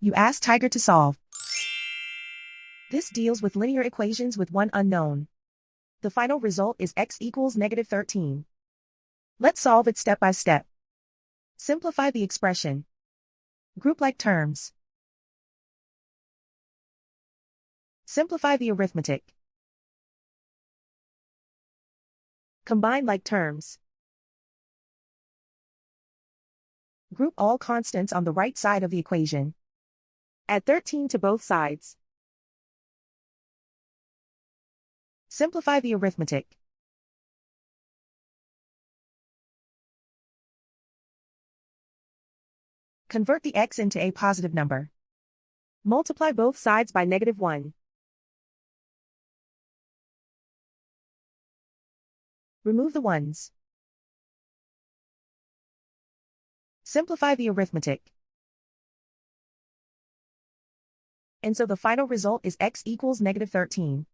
You ask Tiger to solve. This deals with linear equations with one unknown. The final result is x equals -13. Let's solve it step by step. Simplify the expression. Group like terms. Simplify the arithmetic. Combine like terms. Group all constants on the right side of the equation. Add 13 to both sides. Simplify the arithmetic. Convert the x into a positive number. Multiply both sides by -1. Remove the ones. Simplify the arithmetic. And so the final result is x equals -13.